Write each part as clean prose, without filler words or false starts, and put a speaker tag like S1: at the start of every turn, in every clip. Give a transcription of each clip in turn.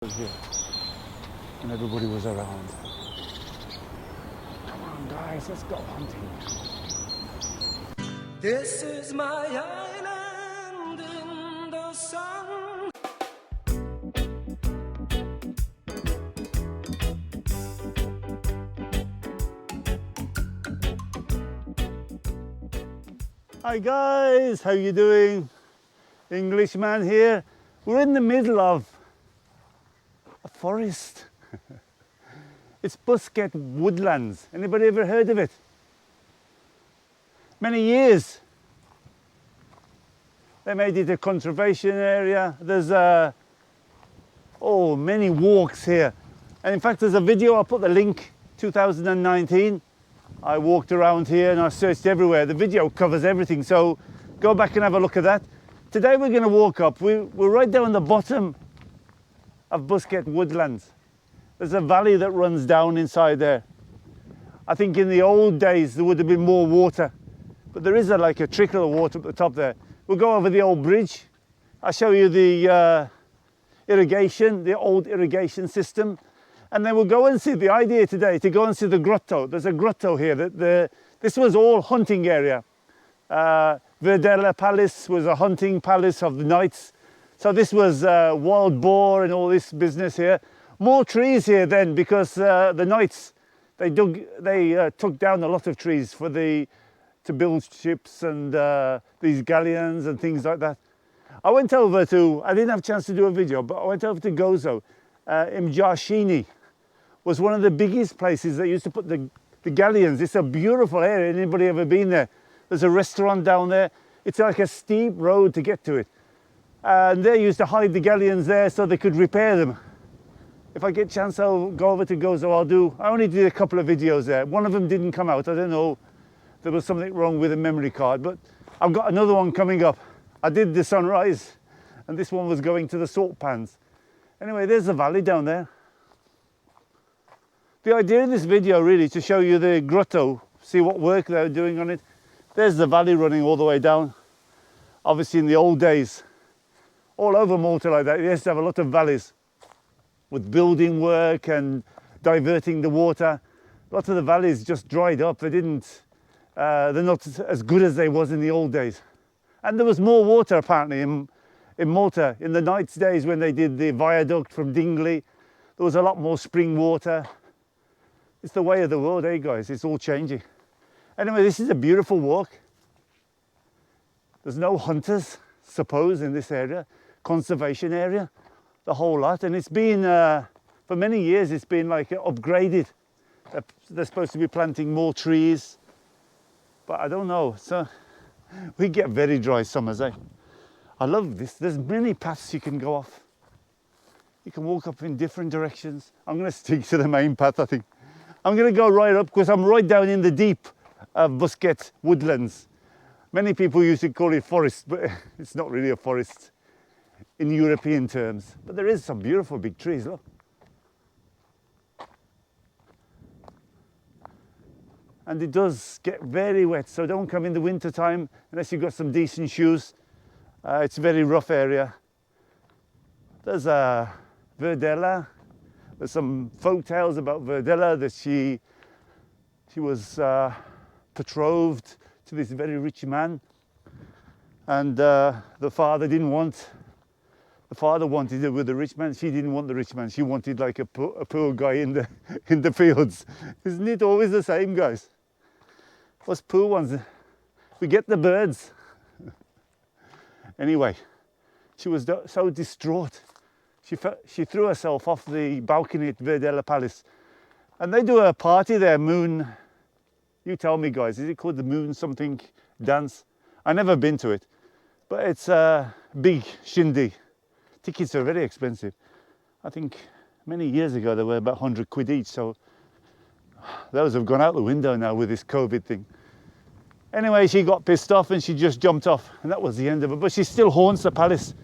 S1: was here and everybody was around. Come on guys, let's go hunting.
S2: This is my island in the sun.
S1: Hi guys, how you doing? Englishman here. We're in the middle of a forest. It's Buskett Woodlands. Anybody ever heard of it? Many years. They made it a conservation area. There's many walks here. And in fact, there's a video, I'll put the link, 2019. I walked around here and I searched everywhere. The video covers everything, so go back and have a look at that. Today we're going to walk up. We're right down the bottom of Buskett Woodlands. There's a valley that runs down inside there. I think in the old days there would have been more water, but there is like a trickle of water at the top there. We'll go over the old bridge. I'll show you the irrigation, the old irrigation system. And then we'll go and see, the idea today, to go and see the grotto. There's a grotto here. This was all hunting area. Verdella Palace was a hunting palace of the knights. So this was wild boar and all this business here. More trees here then, because the knights, they took down a lot of trees to build ships and these galleons and things like that. I didn't have a chance to do a video, but I went over to Gozo. Imjashini was one of the biggest places they used to put the galleons. It's a beautiful area. Anybody ever been there? There's a restaurant down there. It's like a steep road to get to it. And they used to hide the galleons there so they could repair them. If I get a chance, I'll go over to Gozo. I only did a couple of videos there. One of them didn't come out. I don't know. There was something wrong with the memory card, but I've got another one coming up. I did the sunrise, and this one was going to the salt pans. Anyway, there's the valley down there. The idea of this video really is to show you the grotto, see what work they're doing on it. There's the valley running all the way down. Obviously in the old days, all over Malta like that, they used to have a lot of valleys with building work and diverting the water. Lots of the valleys just dried up. They're not as good as they was in the old days. And there was more water apparently in Malta in the Knights' days when they did the viaduct from Dingley. There was a lot more spring water. It's the way of the world, eh guys? It's all changing. Anyway, this is a beautiful walk. There's no hunters, suppose, in this area. Conservation area, the whole lot. And it's been, for many years, it's been like upgraded. They're supposed to be planting more trees. But I don't know. So we get very dry summers, eh? I love this. There's many paths you can go off. You can walk up in different directions. I'm going to stick to the main path, I think. I'm going to go right up because I'm right down in the deep of Buskett Woodlands. Many people used to call it forest, but it's not really a forest in European terms. But there is some beautiful big trees, look. And it does get very wet, so don't come in the winter time unless you've got some decent shoes. It's a very rough area. There's a Verdella. There's some folk tales about Verdella that she was betrothed to this very rich man, and the father wanted it with the rich man. She didn't want the rich man. She wanted like a poor guy in the fields. Isn't it always the same, guys? Us poor ones, we get the birds. Anyway, she was so distraught. She threw herself off the balcony at Verdella Palace. And they do a party there, moon. You tell me, guys, is it called the moon something dance? I've never been to it, but it's a big shindig. Tickets are very expensive. I think many years ago they were about 100 quid each, so those have gone out the window now with this COVID thing. Anyway, she got pissed off and she just jumped off, and that was the end of it. But she still haunts the palace.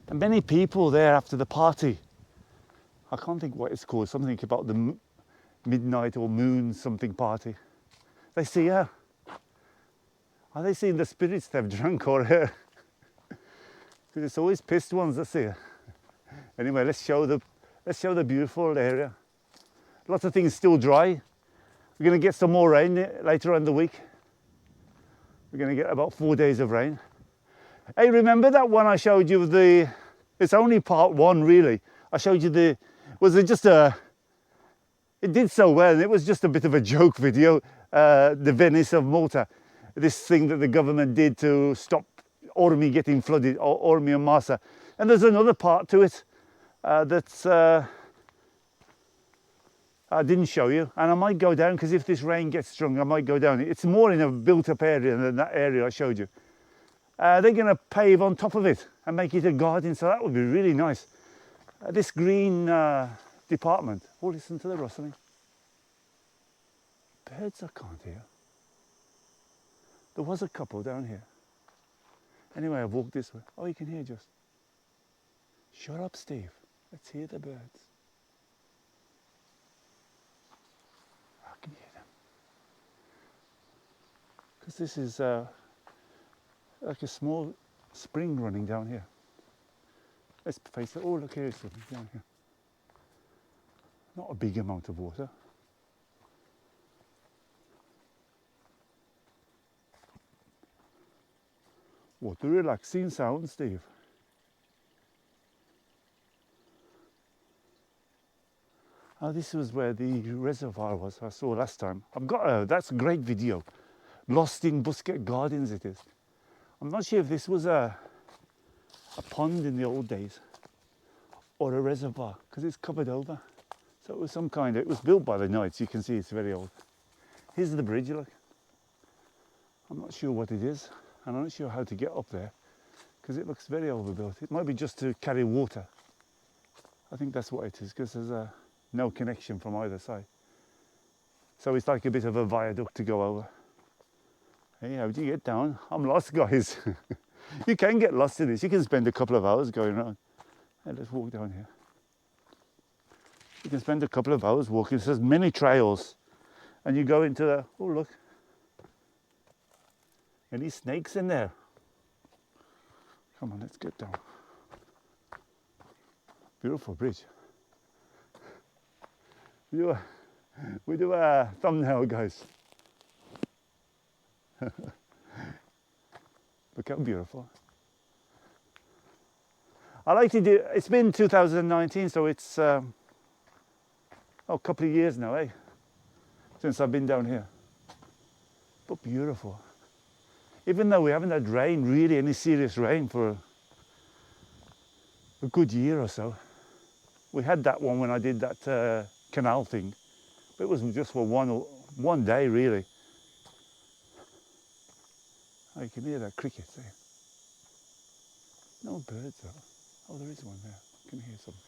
S1: And many people there after the party. I can't think what it's called, something about the midnight or moon something party. They see her. Are they seeing the spirits they've drunk or her? Because it's always pissed ones that see her. Anyway, let's show the beautiful area. Lots of things still dry. We're going to get some more rain later on in the week. We're going to get about 4 days of rain. Hey, remember that one I showed you it's only part one really. I showed you it did so well, and it was just a bit of a joke video, the Venice of Malta. This thing that the government did to stop Ormi getting flooded, Ormi and Marsa. And there's another part to it that's I didn't show you, and I might go down, because if this rain gets strong, I might go down. It's more in a built-up area than that area I showed you. They're going to pave on top of it and make it a garden, so that would be really nice. This green department. Oh, listen to the rustling. Birds I can't hear. There was a couple down here. Anyway, I've walked this way. Oh, you can hear just. Shut up, Steve. Let's hear the birds. I can hear them. Because this is like a small spring running down here. Let's face it. Oh, look, here it's down here. Not a big amount of water. What a relaxing sound, Steve. Oh, this was where the reservoir was I saw last time. That's a great video. Lost in Buskett Gardens it is. I'm not sure if this was a pond in the old days or a reservoir, because it's covered over. So it was it was built by the Knights. You can see it's very old. Here's the bridge, look. I'm not sure what it is, and I'm not sure how to get up there, because it looks very overbuilt. It might be just to carry water. I think that's what it is, because there's no connection from either side. So it's like a bit of a viaduct to go over. Hey, how do you get down? I'm lost, guys. You can get lost in this. You can spend a couple of hours going around. Hey, let's walk down here. You can spend a couple of hours walking. There's many trails. And you go into the, oh look. Any snakes in there? Come on, let's get down. Beautiful bridge. We do a thumbnail, guys. Look how beautiful. I like to do, it's been 2019, so it's a couple of years now, since I've been down here. But beautiful. Even though we haven't had rain, really any serious rain, for a good year or so. We had that one when I did that canal thing, but it was just for one day really. Oh, you can hear that cricket there. No birds though. Oh, there is one there. I can hear something.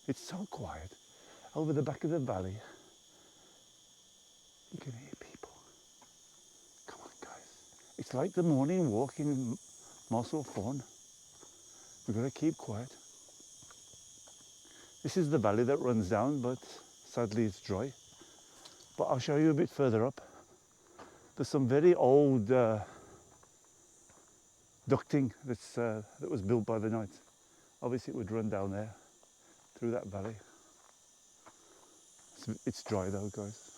S1: It's so quiet. Over the back of the valley, you can hear people. Come on, guys. It's like the morning walk in Mossel Fawn. We've got to keep quiet. This is the valley that runs down, but sadly it's dry. But I'll show you a bit further up. There's some very old ducting that was built by the Knights. Obviously it would run down there, through that valley. It's dry though, guys.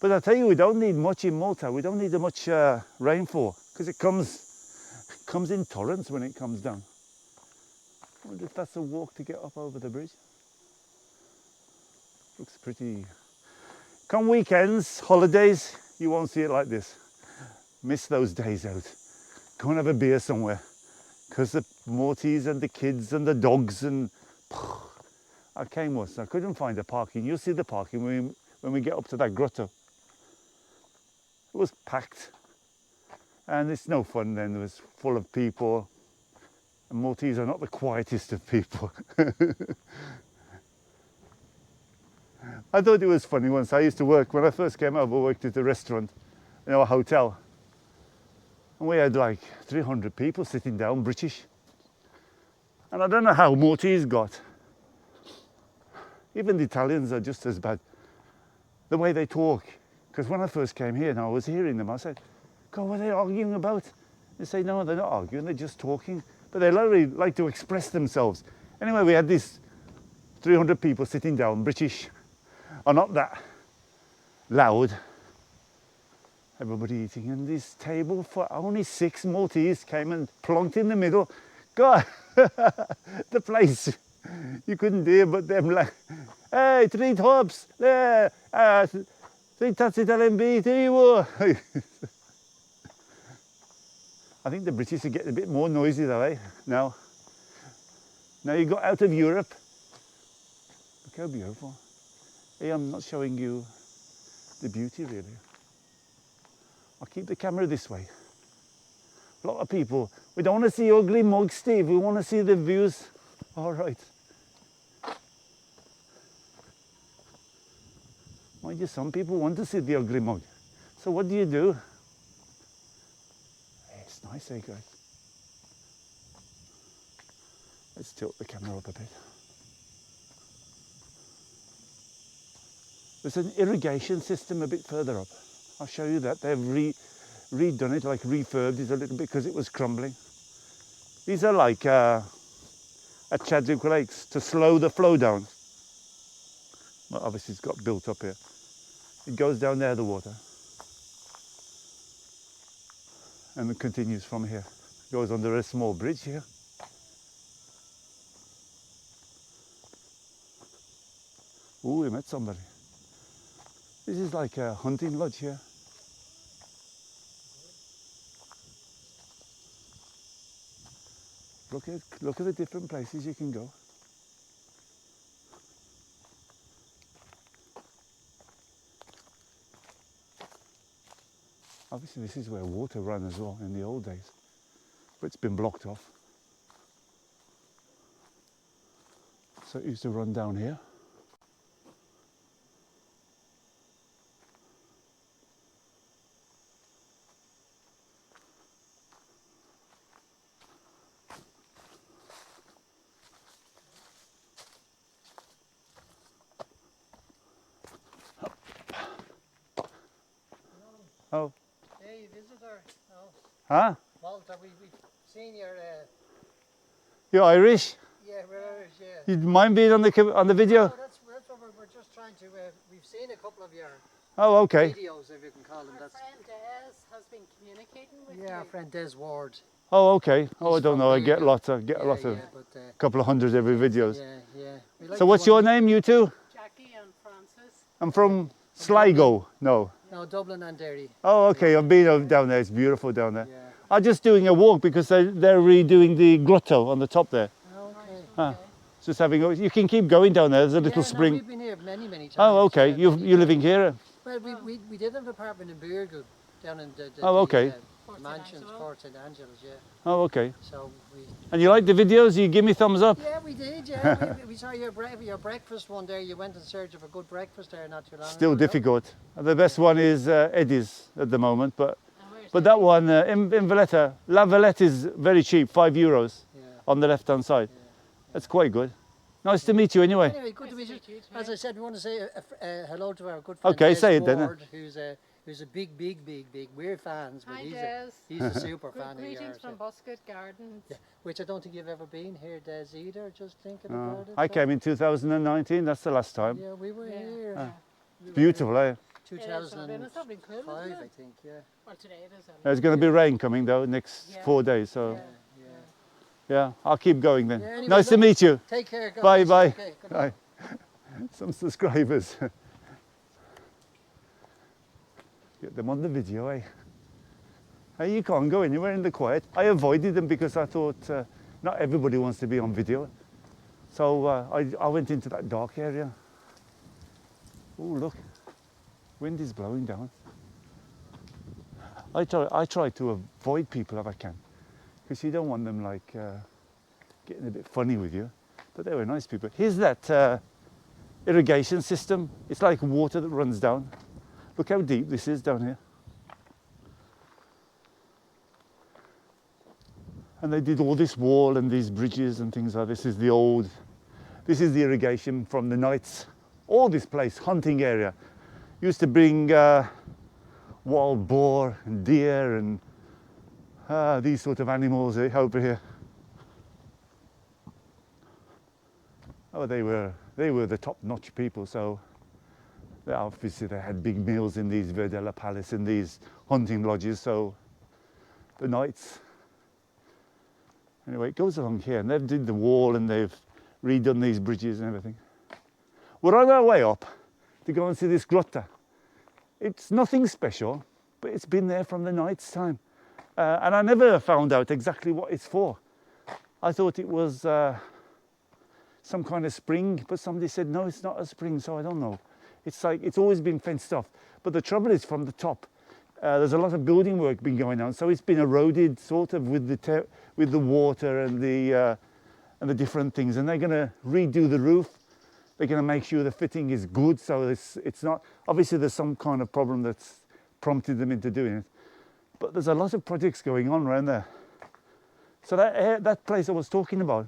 S1: But I tell you, we don't need much in Malta. We don't need much rainfall, because it comes in torrents when it comes down. I wonder if that's a walk to get up over the bridge. Looks pretty. Come weekends, holidays, you won't see it like this. Miss those days out. Go and have a beer somewhere, because the Maltese and the kids and the dogs and I came once, I couldn't find the parking. You'll see the parking when we get up to that grotto. It was packed, and it's no fun then. It was full of people, and Maltese are not the quietest of people. I thought it was funny once. I used to work, when I first came over, I worked at a restaurant, a hotel, and we had like 300 people sitting down, British. And I don't know how Maltese got. Even the Italians are just as bad. The way they talk. Because when I first came here and I was hearing them, I said, God, what are they arguing about? They say, no, they're not arguing, they're just talking. But they literally like to express themselves. Anyway, we had this 300 people sitting down. British are not that loud. Everybody eating, and this table for only 6 Maltese came and plonked in the middle. God, the place, you couldn't hear but them like, hey, 3 tops, there, 3 tazzi LMB, 3 more. I think the British are getting a bit more noisy though, eh, now. Now you got out of Europe. Look how beautiful. Hey, I'm not showing you the beauty really. I'll keep the camera this way. A lot of people, we don't want to see ugly mugs, Steve. We want to see the views. All right. Mind you, some people want to see the ugly mug. So what do you do? Hey, it's nice, eh, guys? Let's tilt the camera up a bit. There's an irrigation system a bit further up. I'll show you that. They've redone it, like refurbed it a little bit because it was crumbling. These are like at Chadwick Lakes to slow the flow down. Well, obviously it's got built up here. It goes down there, the water. And it continues from here. Goes under a small bridge here. Ooh, we met somebody. This is like a hunting lodge here. Look at the different places you can go. Obviously this is where water ran as well in the old days, but it's been blocked off. So it used to run down here. Oh.
S3: Hey, visitor. No.
S1: Huh?
S3: Malta, we've seen your...
S1: You're Irish?
S3: Yeah, we're Irish, yeah.
S1: You'd mind being on the video?
S3: No, that's what we're just trying to... we've seen a couple of your
S1: Oh, okay.
S3: videos, if you can call them.
S4: Our friend Des has been communicating with you.
S3: Yeah, our friend Des Ward.
S1: Oh, okay. Oh, I
S3: He's
S1: don't
S3: from
S1: know. I
S3: there,
S1: get
S3: yeah.
S1: lots of couple of hundred every videos.
S3: Yeah, yeah. We like
S1: So
S3: the
S1: what's
S3: one-
S1: your name, you two?
S4: Jackie and Francis.
S1: I'm from Sligo. No.
S3: No, Dublin and Derry.
S1: Oh, okay. I've been down there. It's beautiful down there.
S3: Yeah.
S1: I'm just doing a walk because they're redoing the grotto on the top there.
S3: Okay.
S1: Ah, just having. You can keep going down there. There's a little
S3: Yeah, no,
S1: spring.
S3: we've been here many times.
S1: Oh, okay.
S3: yeah,
S1: You're
S3: many
S1: living
S3: times.
S1: here.
S3: Well, we did have an apartment in Beergo, down in the
S1: Oh, okay.
S4: Fort St.
S3: mansions,
S4: Angelo.
S3: Fort St. Angelo's, yeah.
S1: Oh, okay.
S3: So we...
S1: And you like the videos? You give me thumbs up.
S3: Yeah, we did, yeah. we saw your breakfast one day. You went in search of a good breakfast there not too long
S1: Still
S3: ago.
S1: difficult. The best one is Eddie's at the moment, but
S4: And where's
S1: that one in Valletta, La Valletta is very cheap, €5
S3: Yeah.
S1: on the left-hand side. That's quite good. Nice to meet you anyway.
S3: Anyway, good to meet you.
S4: Nice to meet you
S3: As
S4: too.
S3: I said, we want to say hello to our good friend
S1: Okay,
S3: Des
S1: say it then,
S3: Ward, who's a big. We're fans, but
S4: Hi,
S3: he's
S4: Des.
S3: a super
S4: Good
S3: fan of
S4: greetings
S3: yours.
S4: from Buskett Gardens.
S3: Yeah, which I don't think you've ever been here, Des, either. Just thinking
S1: No,
S3: about it.
S1: I
S3: so-
S1: came in 2019, that's the last time.
S3: Yeah, we were
S4: Yeah.
S3: here.
S4: Yeah.
S3: We were
S1: Beautiful, eh?
S3: here
S4: It is lovely, and it's lovely cool,
S3: 2005,
S4: isn't
S3: I
S4: it?
S3: think, yeah.
S4: Well, today it is.
S1: There's going to be rain coming though next
S4: Yeah.
S1: 4 days, so
S4: Yeah.
S1: yeah, I'll keep going then.
S3: Yeah, anyway,
S1: Nice to
S3: look-
S1: meet you.
S3: Take care, guys.
S1: Bye bye.
S3: Okay, good
S1: Bye. Some subscribers. Get them on the video, eh? Hey, you can't go anywhere in the quiet. I avoided them because I thought not everybody wants to be on video. So I went into that dark area. Oh, look. Wind is blowing down. I try to avoid people if I can, because you don't want them like getting a bit funny with you. But they were nice people. Here's that irrigation system. It's like water that runs down. Look how deep this is down here. And they did all this wall and these bridges and things like this. This is the irrigation from the Knights. All this place, hunting area. Used to bring wild boar and deer and these sort of animals over here. Oh, they were the top-notch people, so obviously they had big meals in these Verdella Palace, in these hunting lodges, so the knights. Anyway, it goes along here, and they've did the wall and they've redone these bridges and everything. We're on our way up to go and see this grotto. It's nothing special, but it's been there from the knight's time. And I never found out exactly what it's for. I thought it was some kind of spring, but somebody said, no, it's not a spring, so I don't know. It's like, it's always been fenced off. But the trouble is from the top, there's a lot of building work been going on, so it's been eroded sort of with the water and the different things. And they're going to redo the roof. They're going to make sure the fitting is good, so it's not, obviously there's some kind of problem that's prompted them into doing it. But there's a lot of projects going on around there. So that place I was talking about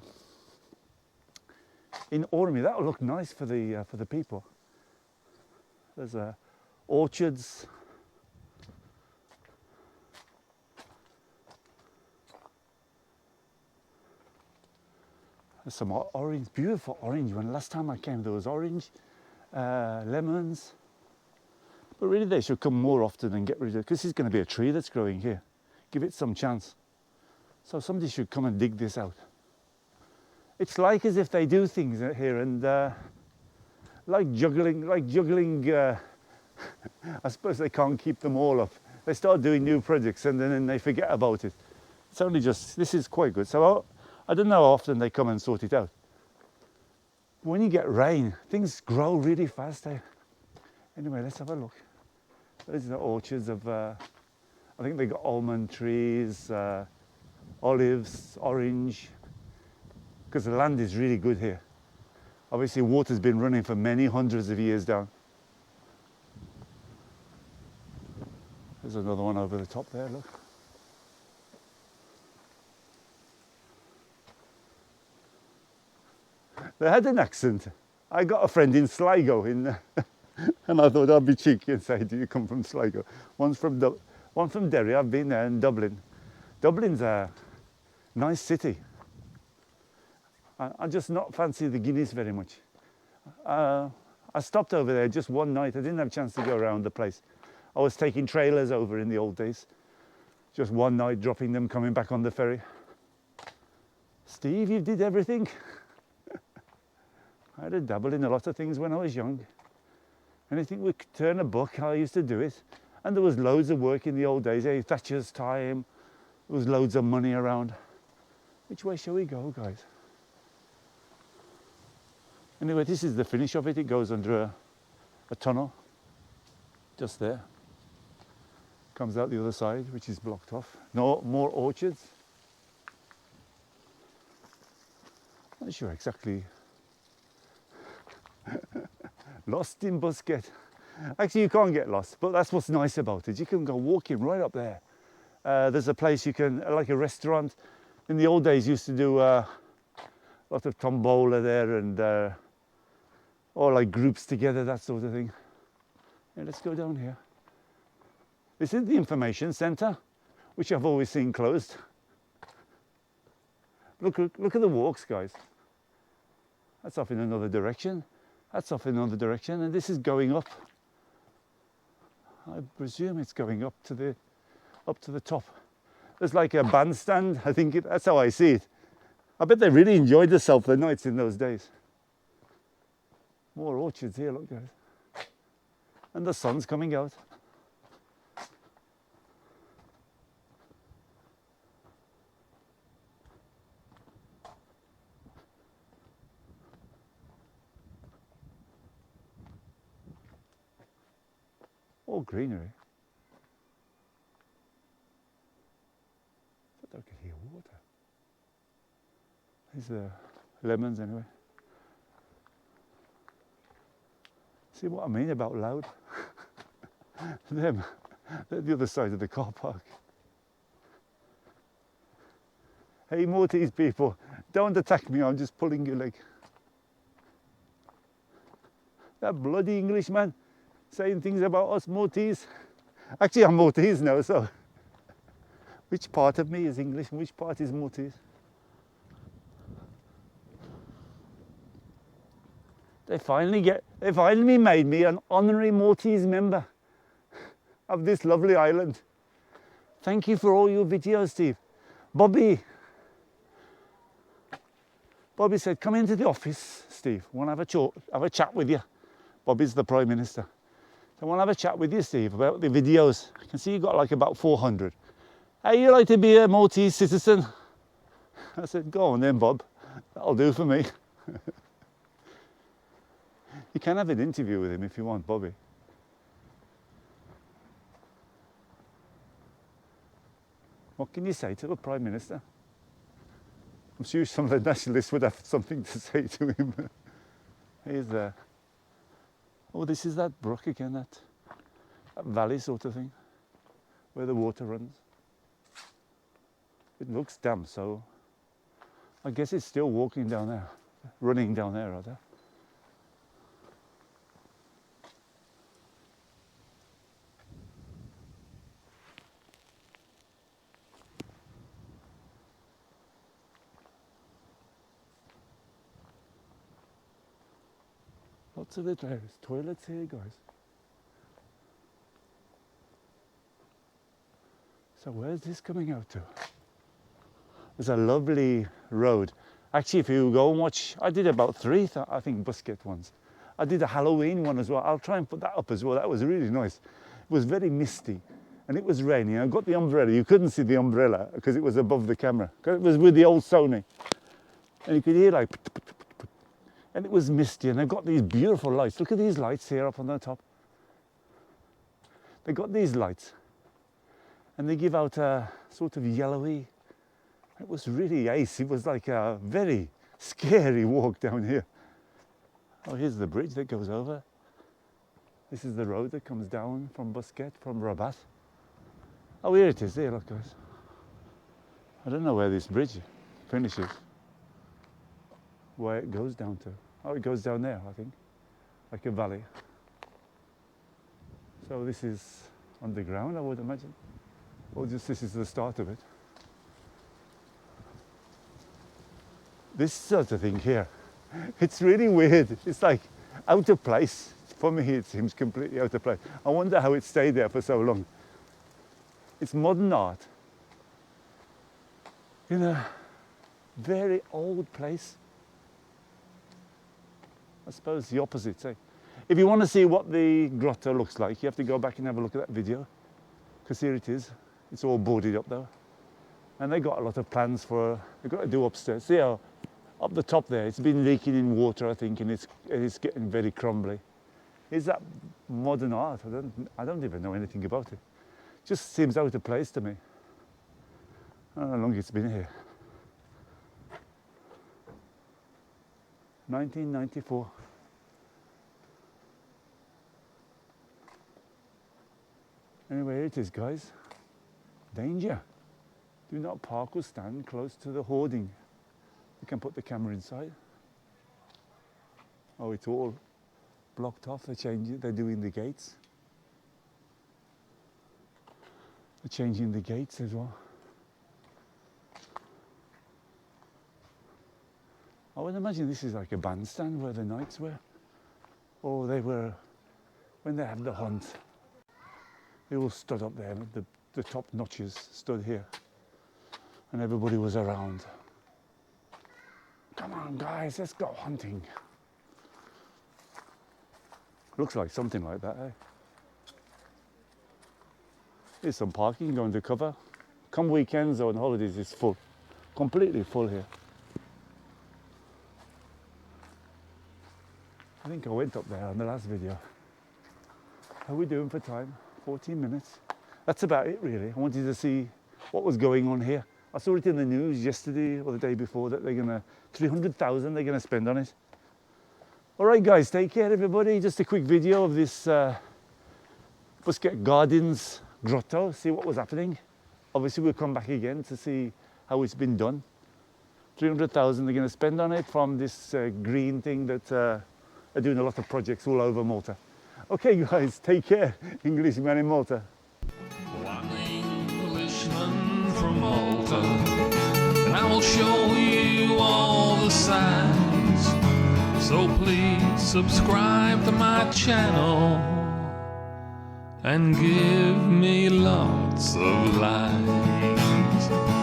S1: in Ormy, that will look nice for the people. There's orchards. There's some orange, beautiful orange. When last time I came, there was orange, lemons. But really, they should come more often and get rid of it, because it's going to be a tree that's growing here. Give it some chance. So somebody should come and dig this out. It's like as if they do things here, and like juggling. I suppose they can't keep them all up. They start doing new projects and then they forget about it. It's only just, this is quite good. So I don't know how often they come and sort it out. When you get rain, things grow really fast there. Anyway, let's have a look. These are the orchards of, I think they got almond trees, olives, orange, because the land is really good here. Obviously water's been running for many hundreds of years down. There's another one over the top there, look. They had an accent. I got a friend in Sligo, and I thought I'd be cheeky and say, do you come from Sligo? One from Derry, I've been there, and Dublin. Dublin's a nice city. I just not fancy the Guinness very much. I stopped over there just one night. I didn't have a chance to go around the place. I was taking trailers over in the old days. Just one night, dropping them, coming back on the ferry. Steve, you did everything. I had a dabble in a lot of things when I was young. Anything we could turn a buck, I used to do it. And there was loads of work in the old days, Thatcher's time. There was loads of money around. Which way shall we go, guys? Anyway, this is the finish of it. It goes under a tunnel, just there. Comes out the other side, which is blocked off. No more orchards. Not sure exactly. Lost in Buskett. Actually, you can't get lost, but that's what's nice about it. You can go walking right up there. There's a place you can, like a restaurant. In the old days, used to do a lot of tombola there, and or like groups together, that sort of thing. Yeah, let's go down here. This is the information centre, which I've always seen closed. Look at the walks, guys. That's off in another direction. That's off in another direction, and this is going up. I presume it's going up to the top. There's like a bandstand. I think that's how I see it. I bet they really enjoyed themselves the nights in those days. More orchards here, look guys. And the sun's coming out. All greenery. I thought I could hear water. These are lemons anyway. See what I mean about loud? Them, they're the other side of the car park. Hey Maltese people, don't attack me, I'm just pulling your leg. That bloody Englishman saying things about us Maltese. Actually, I'm Maltese now, so which part of me is English and which part is Maltese? They finally made me an honorary Maltese member of this lovely island. Thank you for all your videos, Steve. Bobby said, come into the office, Steve. I want to have a chat with you. Bobby's the Prime Minister. So I want to have a chat with you, Steve, about the videos. I can see you've got like about 400. How you like to be a Maltese citizen? I said, go on then, Bob. That'll do for me. You can have an interview with him if you want, Bobby. What can you say to the Prime Minister? I'm sure some of the nationalists would have something to say to him. He's there. Oh, this is that brook again, that valley sort of thing, where the water runs. It looks damp, so I guess it's still walking down there, running down there, rather. Lots of it there. There's toilets here, guys. So where's this coming out to? There's a lovely road. Actually, if you go and watch, I did about 3, I think, Buskett ones. I did a Halloween one as well. I'll try and put that up as well. That was really nice. It was very misty and it was raining. I got the umbrella. You couldn't see the umbrella because it was above the camera. Because it was with the old Sony. And you could hear like, and it was misty, and they've got these beautiful lights. Look at these lights here up on the top. They've got these lights, and they give out a sort of yellowy. It was really ace. It was like a very scary walk down here. Oh, here's the bridge that goes over. This is the road that comes down from Buskett, from Rabat. Oh, here it is. There, look, guys. I don't know where this bridge finishes. Where it goes down to. Oh, it goes down there, I think, like a valley. So this is underground, I would imagine. Or just this is the start of it. This sort of thing here, it's really weird. It's like out of place. For me, it seems completely out of place. I wonder how it stayed there for so long. It's modern art in a very old place. I suppose the opposite, say. If you want to see what the grotto looks like, you have to go back and have a look at that video. Because here it is. It's all boarded up though. And they got a lot of plans for, they've got to do upstairs. See how up the top there, it's been leaking in water, I think, and it's getting very crumbly. Is that modern art? I don't even know anything about it. Just seems out of place to me. I don't know how long it's been here. 1994. Anyway, here it is, guys. Danger. Do not park or stand close to the hoarding. You can put the camera inside. Oh, it's all blocked off. They're changing. They're doing the gates. They're changing the gates as well. I would imagine this is like a bandstand where the knights were. Or they were, when they had the hunt, they all stood up there, the top notches stood here. And everybody was around. Come on, guys, let's go hunting. Looks like something like that, eh? Here's some parking going to cover. Come weekends or on holidays, it's full. Completely full here. I think I went up there on the last video. How are we doing for time? 14 minutes. That's about it, really. I wanted to see what was going on here. I saw it in the news yesterday or the day before that they're gonna, 300,000 they're gonna spend on it. All right, guys, take care, everybody. Just a quick video of this Buskett Gardens grotto, see what was happening. Obviously, we'll come back again to see how it's been done. 300,000 they're gonna spend on it from this green thing that are doing a lot of projects all over Malta. Okay, guys, take care. Englishman in Malta.
S5: I'm an Englishman from Malta, and I will show you all the signs. So please subscribe to my channel and give me lots of likes.